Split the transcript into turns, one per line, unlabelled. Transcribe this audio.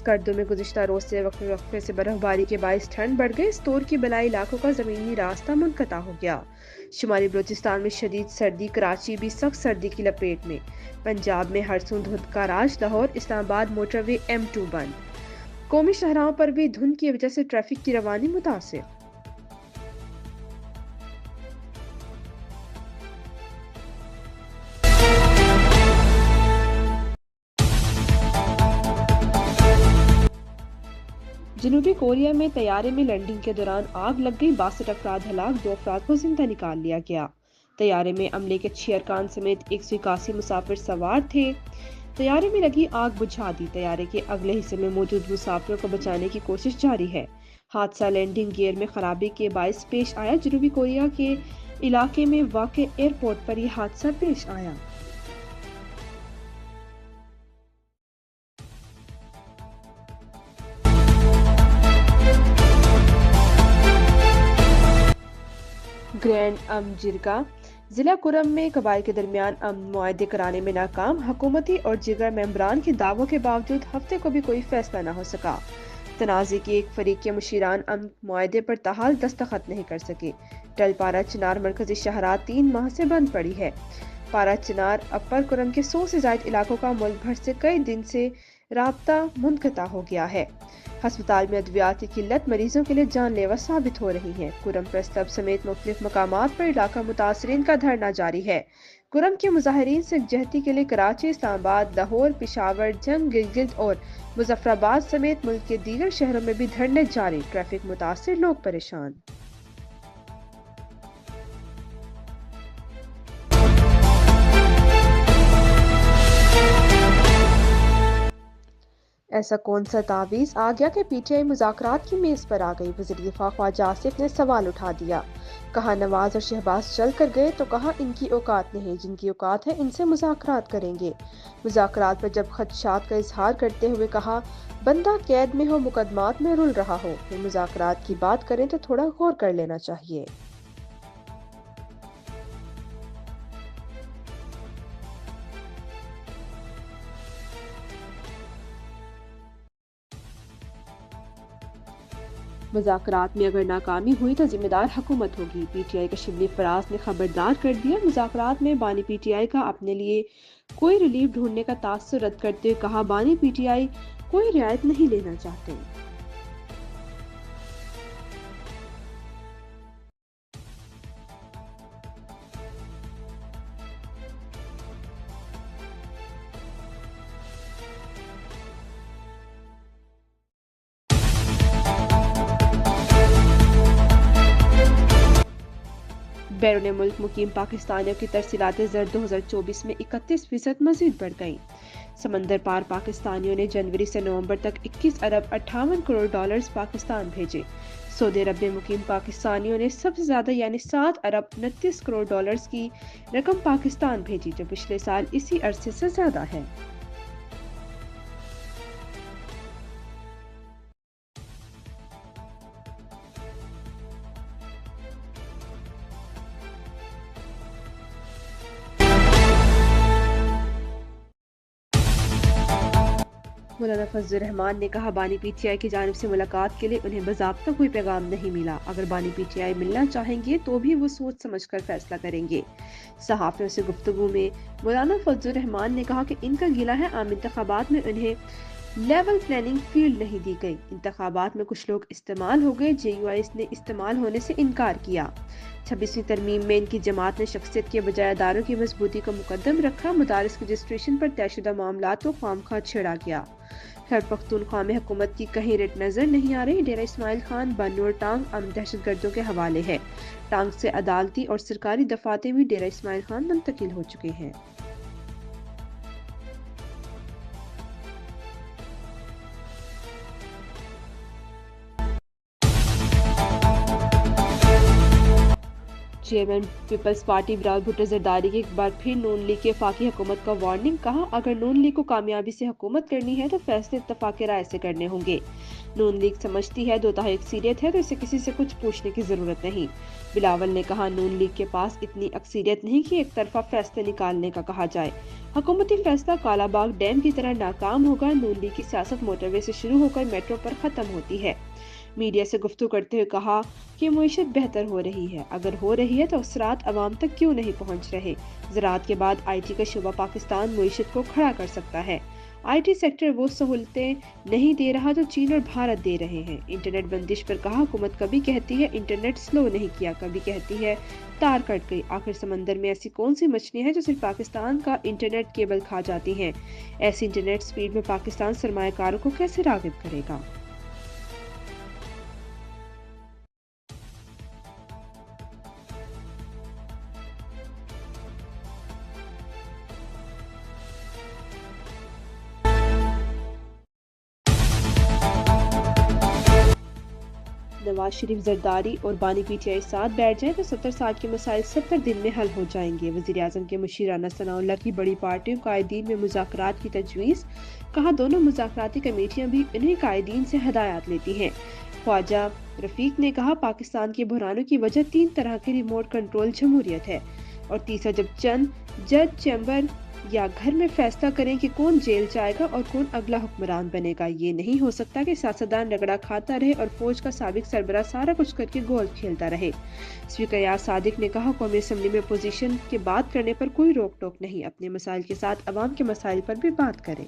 स्कर्दो में गुज़िश्ता रोज से वक्फे वक्फे से बर्फबारी के बायस ठंड बढ़ गई। तोर की बलाई इलाकों का ज़मीनी रास्ता मुनक़ता हो गया। शुमाली बलोचिस्तान में शदीद सर्दी, कराची भी सख्त सर्दी की लपेट में। पंजाब में हरसों धुंध का राज, लाहौर इस्लामाबाद मोटरवे M2 बंद। कौमी शहराओं पर भी धुंध की वजह से ट्रैफिक की रवानी मुतासिर। जनूबी कोरिया में तैयारे में लैंडिंग के दौरान आग लग गई, 62 अफराद हलाक, 2 अफराद को जिंदा निकाल लिया गया। तैयारे में अमले के 6 अरकान समेत 181 मुसाफिर सवार थे। तैयारे में लगी आग बुझा दी। तैयारे के अगले हिस्से में मौजूद मुसाफिरों को बचाने की कोशिश जारी है। हादसा लैंडिंग गियर में खराबी के बायस पेश आया। जनूबी कोरिया के इलाके में वाक़े एयरपोर्ट पर यह हादसा पेश आया। ग्रैंड जिरगा जिला कुरम में कबाइल के दरमियान मुआहदे कराने में नाकाम। हुकूमती और जिगर मेंबरान के दावों के बावजूद हफ्ते को भी कोई फैसला न हो सका। तनाज़े के एक फरीक के मुशीरान मुआहदे पर ताहाल दस्तखत नहीं कर सके। टल पारा चिनार मरकजी शहरा 3 माह से बंद पड़ी है। पारा चिनार अपर कुरम के 100 से ज्यादा इलाकों का मुल्क भर से कई दिन से राब्ता मुनक़ता हो गया है। अस्पताल में अद्वियात की किल्लत मरीजों के लिए जानलेवा साबित हो रही है। कुरम प्रेस क्लब समेत मुख्तलिफ मकामात पर इलाका मुतासरीन का धरना जारी है। कुरम के मुजाहिरीन से यकजहती के लिए कराची, इस्लामाबाद, लाहौर, पिशावर, जंग, गिलगित और मुजफ्फराबाद समेत मुल्क के दीगर शहरों में भी धरने जारी। ट्रैफिक मुतासिर, लोग परेशान। ऐसा कौन सा तावीज़ आ गया कि PTI मुज़ाकरात की मेज़ पर आ गई। वज़ीर दिफा ख्वाजा आसिफ ने सवाल उठा दिया। कहा नवाज और शहबाज चल कर गए तो कहा इनकी औकात नहीं, जिनकी औकात है इनसे मुज़ाकरात करेंगे। मुज़ाकरात पर जब खदशात का इजहार करते हुए कहा बंदा कैद में हो, मुकदमात में रुल रहा हो, फिर मुज़ाकरात की बात करें तो थोड़ा गौर कर लेना चाहिए। मुज़ाकरात में अगर नाकामी हुई तो जिम्मेदार हुकूमत होगी। PTI का शिबली फराज ने खबरदार कर दिया। मुज़ाकरात में बानी PTI का अपने लिए कोई रिलीफ ढूंढने का तासुर रद्द करते हुए कहा बानी PTI कोई रियायत नहीं लेना चाहते। बैरून मुल्क मुकीम पाकिस्तानियों की तरसीलात ज़र 2024 में 31% मज़ीद बढ़ गईं। समंदर पार पाकिस्तानियों ने जनवरी से नवंबर तक 21 अरब 58 करोड़ डॉलर्स पाकिस्तान भेजे। सऊदी अरब में मुकीम पाकिस्तानियों ने सबसे ज्यादा यानी 7 अरब 29 करोड़ डॉलर्स की रकम पाकिस्तान भेजी, जो पिछले साल इसी अरसे से ज्यादा है। मौलाना फजल रहमान ने कहा बानी PTI की जानिब से मुलाकात के लिए उन्हें बाज़ाब्ता कोई पैगाम नहीं मिला। अगर बानी PTI मिलना चाहेंगे तो भी वो सोच समझ कर फैसला करेंगे। सहाफ़ियों से गुफ्तगू में मौलाना फजल रहमान ने कहा कि इनका गिला है आम इंतखाबात में उन्हें लेवल प्लानिंग फील्ड नहीं दी गई। इंतखाबात में कुछ लोग इस्तेमाल हो गए। JUIS ने इस्तेमाल होने से इनकार किया। 26वीं तरमीम में इनकी जमात ने शख्सियत के बजाय अदारों की मजबूती को मुकद्दम रखा। मदारिस के रजिस्ट्रेशन पर तयशुदा मामलात को खामखा छेड़ा गया। खैबर पख्तूनख्वा में हुकूमत की कहीं रेट नजर नहीं आ रही। डेरा इस्माइल खान बन्नू और टांग दहशतगर्दों के हवाले है। टांग से अदालती और सरकारी दफाते भी डेरा इस्माइल खान मुंतकिल हो चुके हैं। चेयरमैन पीपल्स पार्टी बिलावल भुट्टो जरदारी की एक बार फिर नून लीग की वफाकी हुकूमत का वार्निंग। कहा, अगर नून लीग को कामयाबी से हुकूमत करनी है तो फैसले इत्तफाक राय से करने होंगे। नून लीग समझती है दो दहाई अक्सीरियत है तो इसे किसी से कुछ पूछने की जरूरत नहीं। बिलावल ने कहा, नून लीग के पास इतनी अक्सीरियत नहीं कि एक तरफा फैसले निकालने का कहा जाए। हुकूमती फैसला कालाबाग डैम की तरह नाकाम होगा। नून लीग की सियासत मोटरवे से शुरू होकर मेट्रो पर खत्म होती है। मीडिया से गुफ्तगू करते हुए कहा कि मईशत बेहतर हो रही है, अगर हो रही है तो असरात अवाम तक क्यों नहीं पहुंच रहे। ज़राअत के बाद IT का शोबा पाकिस्तान मईशत को खड़ा कर सकता है। IT सेक्टर वो सहूलतें नहीं दे रहा जो चीन और भारत दे रहे हैं। इंटरनेट बंदिश पर कहा, हुकूमत कभी कहती है इंटरनेट स्लो नहीं किया, कभी कहती है तार कट गई। आखिर समंदर में ऐसी कौन सी मछलियां हैं जो सिर्फ पाकिस्तान का इंटरनेट केबल खा जाती हैं। ऐसी इंटरनेट स्पीड में पाकिस्तान सरमायाकारों को कैसे राग़िब करेगा। नवाज शरीफ, जरदारी और बानी PTI साथ बैठ जाएं तो 70 साल के मसाइल 70 दिन में हल हो जाएंगे। वज़ीर आज़म के मुशीर राना सनाउल्लाह की बड़ी पार्टियों कायदीन में मुज़ाकरात की तजवीज़। कहा, दोनों मुज़ाकराती कमेटियां भी इन्हीं कायदीन से हदायत लेती हैं। ख्वाजा रफीक ने कहा, पाकिस्तान के बहरानों की वजह 3 तरह की रिमोट कंट्रोल जमहूरियत है। और तीसरा, जब चंद जज चैम्बर या घर में फैसला करें कि कौन जेल जाएगा और कौन अगला हुक्मरान बनेगा। ये नहीं हो सकता कि सियासतदान रगड़ा खाता रहे और फौज का साबिक सरबराह सारा कुछ करके गोल खेलता रहे। स्पीकर याद सादिक ने कहा, कौमी असम्बली में अपोजिशन के बात करने पर कोई रोक टोक नहीं, अपने मसाइल के साथ अवाम के मसाइल पर भी बात करें।